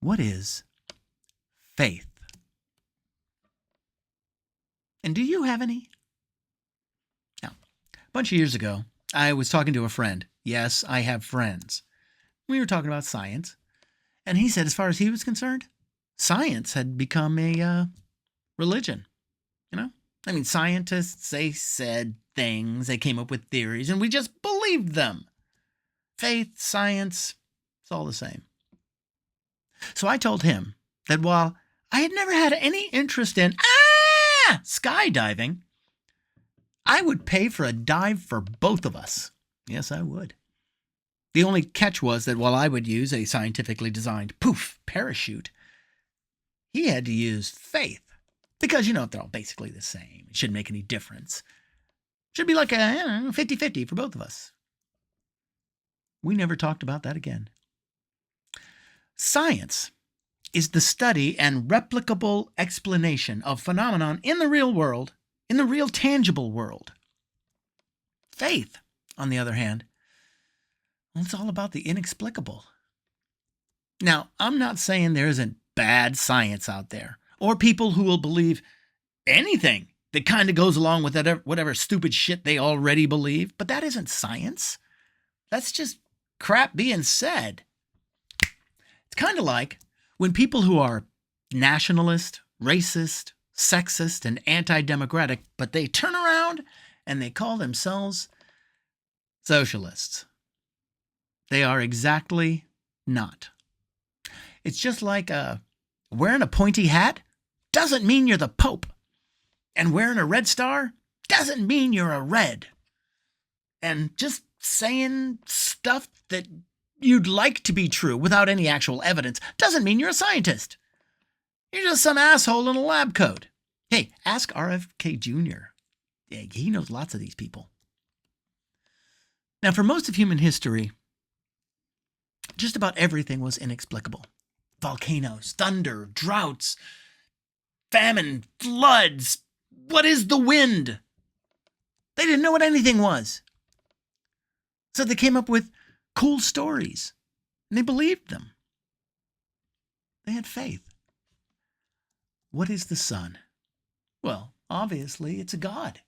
What is faith? And do you have any? Now, a bunch of years ago, I was talking to a friend. Yes, I have friends. We were talking about science. And he said, as far as he was concerned, science had become a religion. You know? I mean, scientists, they said things, they came up with theories, and we just believed them. Faith, science, it's all the same. So I told him that while I had never had any interest in skydiving, I would pay for a dive for both of us. Yes, I would. The only catch was that while I would use a scientifically designed parachute, he had to use faith. Because, they're all basically the same. It shouldn't make any difference. Should be like a 50-50 for both of us. We never talked about that again. Science is the study and replicable explanation of phenomenon in the real world, in the real tangible world. Faith, on the other hand, well, it's all about the inexplicable. Now, I'm not saying there isn't bad science out there, or people who will believe anything that kind of goes along with whatever stupid shit they already believe, but that isn't science. That's just crap being said. It's kind of like when people who are nationalist, racist, sexist, and anti-democratic, but they turn around and they call themselves socialists. They are exactly not. It's just like wearing a pointy hat doesn't mean you're the Pope. And wearing a red star doesn't mean you're a red. And just saying stuff that you'd like to be true without any actual evidence doesn't mean you're a scientist. You're just some asshole in a lab coat. Hey, ask RFK Jr. Yeah, he knows lots of these people. Now, for most of human history, just about everything was inexplicable. Volcanoes, thunder, droughts, famine, floods. What is the wind? They didn't know what anything was. So they came up with cool stories, and they believed them. They had faith. What is the sun? Well, obviously, it's a god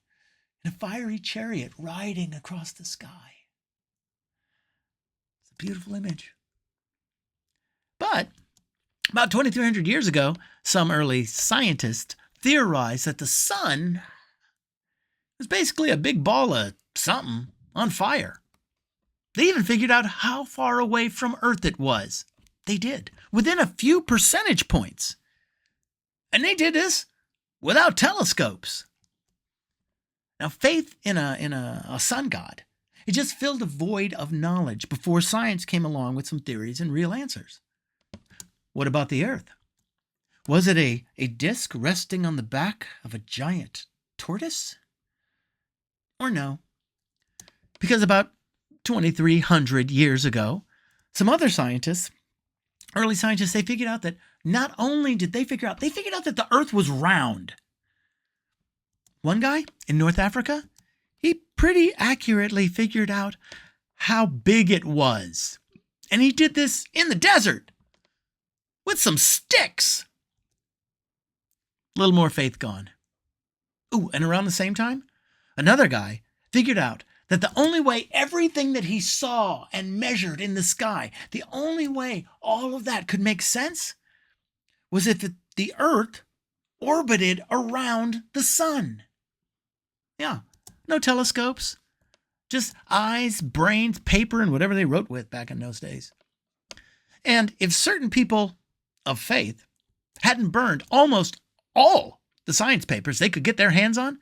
in a fiery chariot riding across the sky. It's a beautiful image. But about 2,300 years ago, some early scientists theorized that the sun was basically a big ball of something on fire. They even figured out how far away from Earth it was. They did, within a few percentage points. And they did this without telescopes. Now, faith in a sun god, it just filled a void of knowledge before science came along with some theories and real answers. What about the Earth? Was it a disc resting on the back of a giant tortoise? Or no? Because about 2,300 years ago, some other scientists, early scientists, they figured out that not only did they figure out that the Earth was round. One guy in North Africa, he pretty accurately figured out how big it was. And he did this in the desert with some sticks. A little more faith gone. Ooh, and around the same time, another guy figured out that the only way everything that he saw and measured in the sky, the only way all of that could make sense was if the Earth orbited around the sun. Yeah, no telescopes, just eyes, brains, paper, and whatever they wrote with back in those days. And if certain people of faith hadn't burned almost all the science papers they could get their hands on,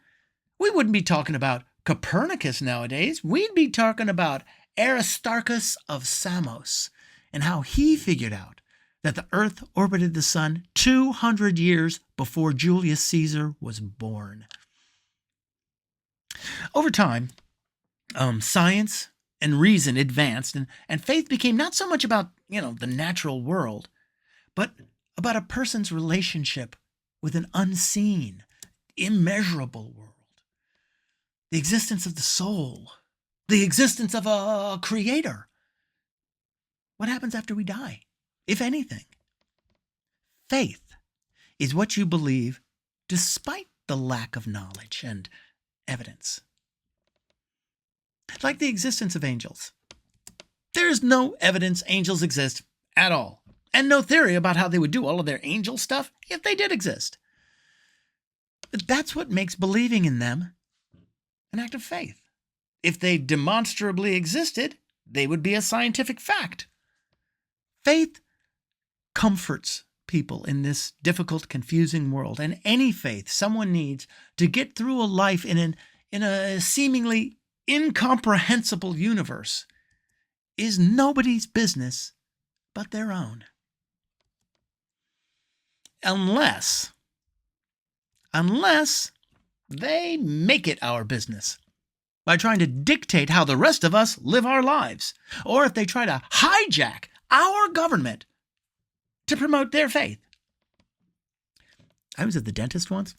we wouldn't be talking about Copernicus nowadays. We'd be talking about Aristarchus of Samos and how he figured out that the Earth orbited the sun 200 years before Julius Caesar was born. Over time, science and reason advanced, and faith became not so much about, the natural world, but about a person's relationship with an unseen, immeasurable world. The existence of the soul, the existence of a creator. What happens after we die, if anything? Faith is what you believe despite the lack of knowledge and evidence. Like the existence of angels. There is no evidence angels exist at all, and no theory about how they would do all of their angel stuff if they did exist. But that's what makes believing in them an act of faith. If they demonstrably existed, they would be a scientific fact. Faith comforts people in this difficult, confusing world, and any faith someone needs to get through a life in a seemingly incomprehensible universe is nobody's business but their own. Unless they make it our business by trying to dictate how the rest of us live our lives, or if they try to hijack our government to promote their faith. I was at the dentist once,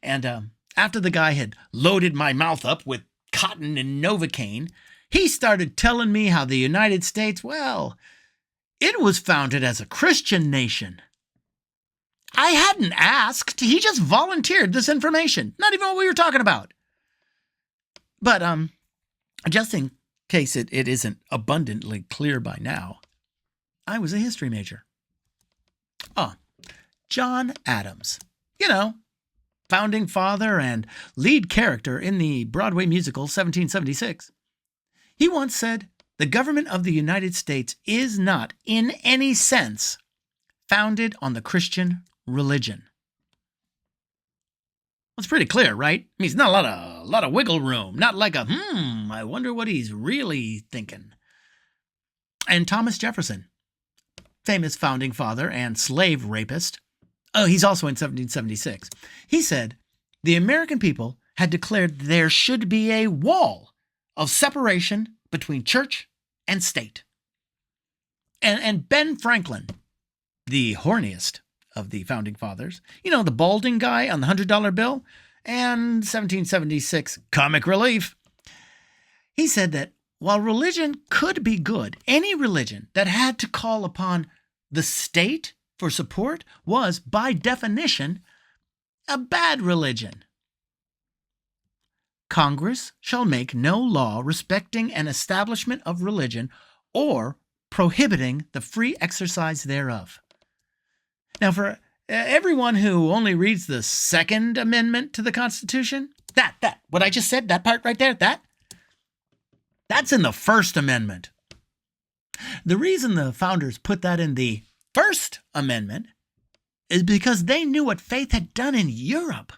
and after the guy had loaded my mouth up with cotton and Novocaine, he started telling me how the United States, well, it was founded as a Christian nation. I hadn't asked. He just volunteered this information. Not even what we were talking about. But just in case it isn't abundantly clear by now, I was a history major. John Adams. You know, founding father and lead character in the Broadway musical 1776. He once said, "The government of the United States is not, in any sense, founded on the Christian religion." Well, it's pretty clear, right? I mean, it's not a lot of wiggle room. Not like I wonder what he's really thinking. And Thomas Jefferson, famous founding father and slave rapist. He's also in 1776. He said, the American people had declared there should be a wall of separation between church and state. And Ben Franklin, the horniest of the founding fathers, you know, the balding guy on the $100 bill, and 1776 comic relief. He said that while religion could be good, any religion that had to call upon the state for support was, by definition, a bad religion. Congress shall make no law respecting an establishment of religion or prohibiting the free exercise thereof. Now, for everyone who only reads the Second Amendment to the Constitution, what I just said, that part right there, that's in the First Amendment. The reason the founders put that in the First Amendment is because they knew what faith had done in Europe.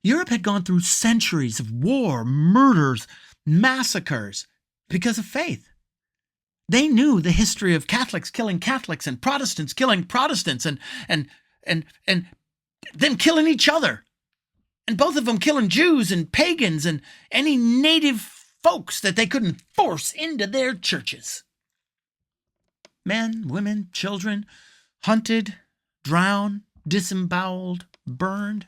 Europe had gone through centuries of war, murders, massacres because of faith. They knew the history of Catholics killing Catholics and Protestants killing Protestants and them killing each other. And both of them killing Jews and pagans and any native folks that they couldn't force into their churches. Men, women, children, hunted, drowned, disemboweled, burned,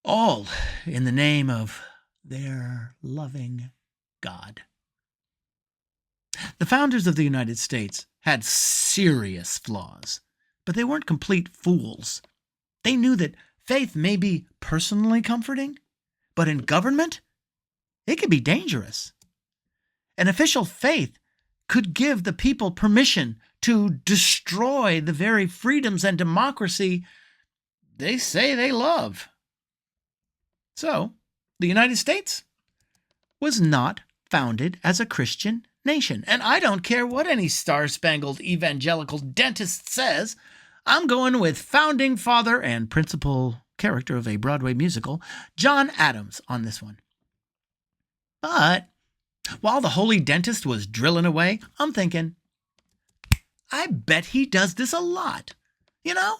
all in the name of their loving God. The founders of the United States had serious flaws, but they weren't complete fools. They knew that faith may be personally comforting, but in government, it can be dangerous. An official faith could give the people permission to destroy the very freedoms and democracy they say they love. So, the United States was not founded as a Christian nation. And I don't care what any star-spangled evangelical dentist says. I'm going with founding father and principal character of a Broadway musical, John Adams, on this one. But while the holy dentist was drilling away, I'm thinking, I bet he does this a lot. You know?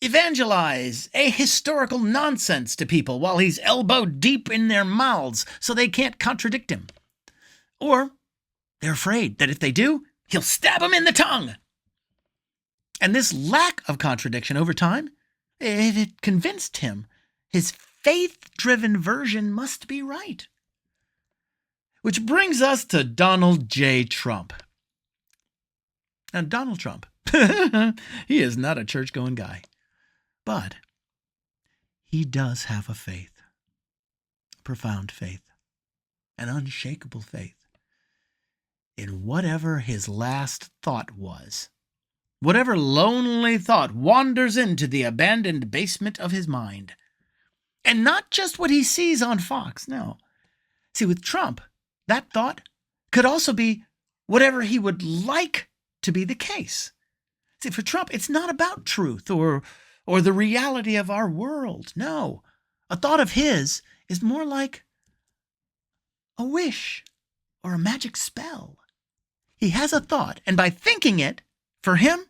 Evangelize ahistorical nonsense to people while he's elbow deep in their mouths so they can't contradict him. Or they're afraid that if they do, he'll stab them in the tongue. And this lack of contradiction over time, it convinced him his faith-driven version must be right. Which brings us to Donald J. Trump. Now, Donald Trump, he is not a church-going guy, but he does have a faith, a profound faith, an unshakable faith in whatever his last thought was. Whatever lonely thought wanders into the abandoned basement of his mind. And not just what he sees on Fox, no. See, with Trump, that thought could also be whatever he would like to be the case. See, for Trump, it's not about truth or the reality of our world. No. A thought of his is more like a wish or a magic spell. He has a thought, and by thinking it, for him,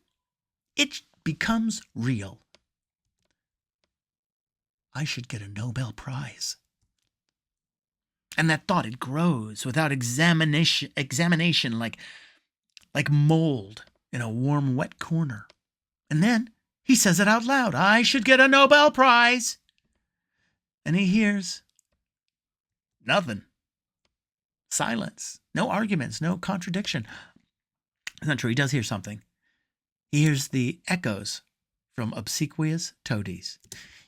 it becomes real. I should get a Nobel Prize. And that thought, it grows without examination like mold in a warm, wet corner. And then he says it out loud. I should get a Nobel Prize. And he hears nothing. Silence. No arguments. No contradiction. That's not true. He does hear something. He hears the echoes from obsequious toadies.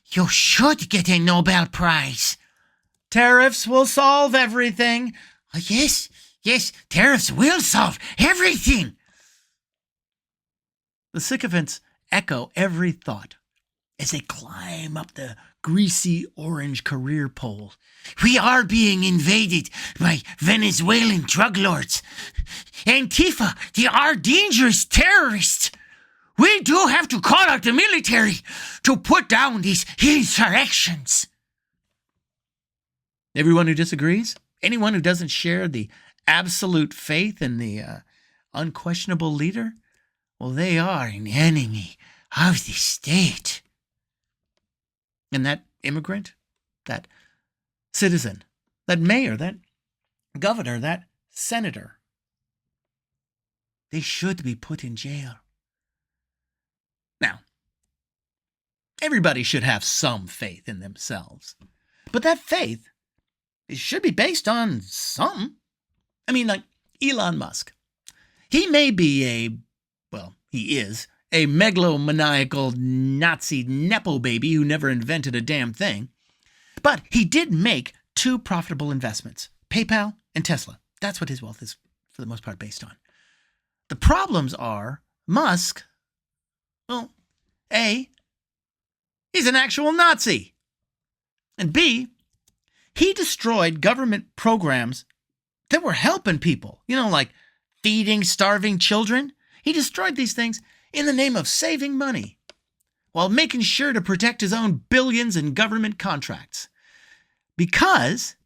You should get a Nobel Prize. Tariffs will solve everything. Yes, tariffs will solve everything. The sycophants echo every thought as they climb up the greasy orange career pole. We are being invaded by Venezuelan drug lords. Antifa, they are dangerous terrorists. We do have to call out the military to put down these insurrections. Everyone who disagrees, anyone who doesn't share the absolute faith in the unquestionable leader, well, they are an enemy of the state. And that immigrant, that citizen, that mayor, that governor, that senator, they should be put in jail. Now, everybody should have some faith in themselves. But that faith, it should be based on something. I mean, like Elon Musk. He may be he is a megalomaniacal Nazi Nepo baby who never invented a damn thing. But he did make two profitable investments, PayPal and Tesla. That's what his wealth is, for the most part, based on. The problems are Musk, well, A, he's an actual Nazi. And B, he destroyed government programs that were helping people, like feeding starving children. He destroyed these things in the name of saving money while making sure to protect his own billions in government contracts. Because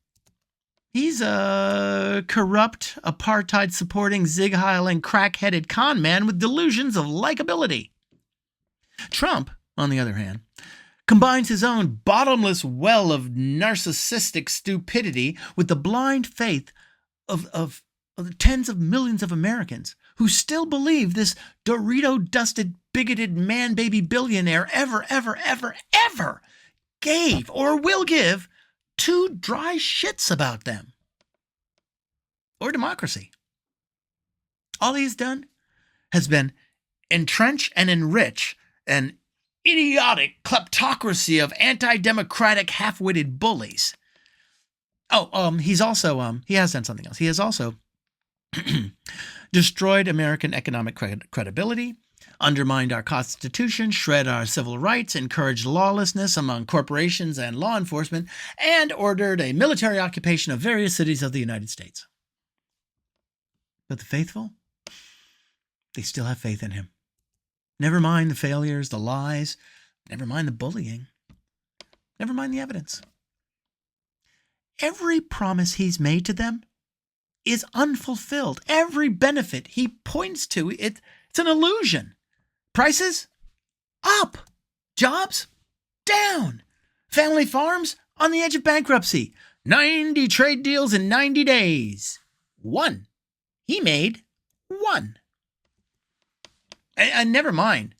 he's a corrupt, apartheid-supporting, zig-heiling, crack-headed con man with delusions of likability. Trump, on the other hand, combines his own bottomless well of narcissistic stupidity with the blind faith of the tens of millions of Americans who still believe this Dorito-dusted, bigoted man-baby billionaire ever gave or will give two dry shits about them or democracy. All he's done has been entrench and enrich an idiotic kleptocracy of anti-democratic half-witted bullies. He's also, he has done something else. He has also destroyed American economic credibility, undermined our Constitution, shred our civil rights, encouraged lawlessness among corporations and law enforcement, and ordered a military occupation of various cities of the United States. But the faithful, they still have faith in him. Never mind the failures, the lies, never mind the bullying, never mind the evidence. Every promise he's made to them is unfulfilled. Every benefit he points to, it's an illusion. Prices up. Jobs down. Family farms on the edge of bankruptcy. 90 trade deals in 90 days. One. He made one. And never mind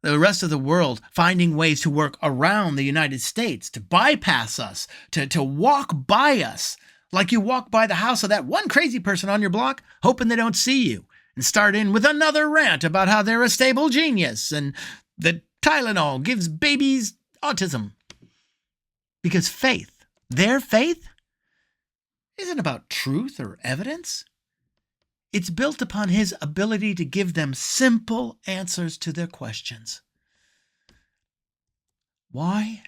the rest of the world finding ways to work around the United States, to bypass us, to walk by us, like you walk by the house of that one crazy person on your block, hoping they don't see you. and start in with another rant about how they're a stable genius and that Tylenol gives babies autism. Because faith, their faith, isn't about truth or evidence. It's built upon his ability to give them simple answers to their questions. Why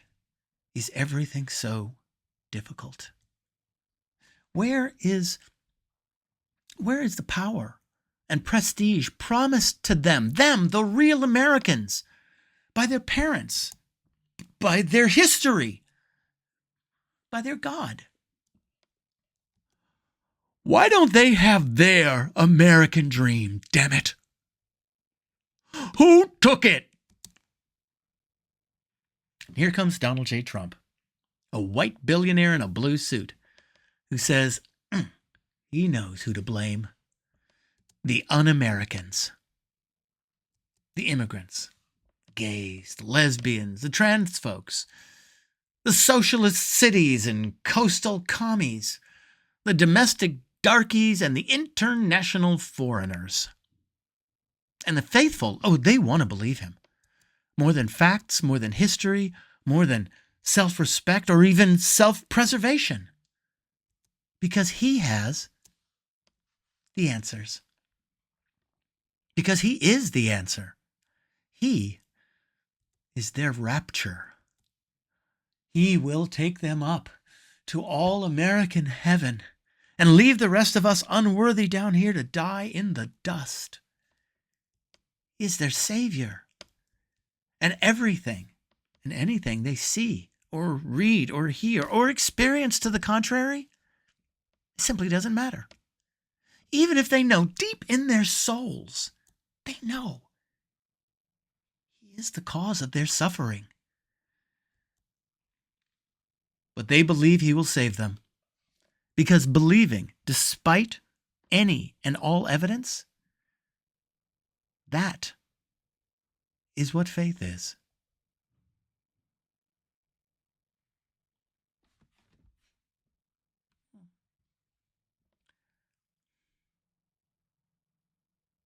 is everything so difficult? Where is the power and prestige promised to them, the real Americans, by their parents, by their history, by their God? Why don't they have their American dream, damn it? Who took it? Here comes Donald J. Trump, a white billionaire in a blue suit, who says he knows who to blame. The un-Americans, the immigrants, gays, the lesbians, the trans folks, the socialist cities and coastal commies, the domestic darkies and the international foreigners. And the faithful, they want to believe him. More than facts, more than history, more than self-respect or even self-preservation. Because he has the answers. Because he is the answer. He is their rapture. He will take them up to all-American heaven and leave the rest of us unworthy down here to die in the dust. He is their Savior. And everything and anything they see or read or hear or experience to the contrary simply doesn't matter. Even if they know deep in their souls, they know he is the cause of their suffering. But they believe he will save them, because believing, despite any and all evidence, that is what faith is.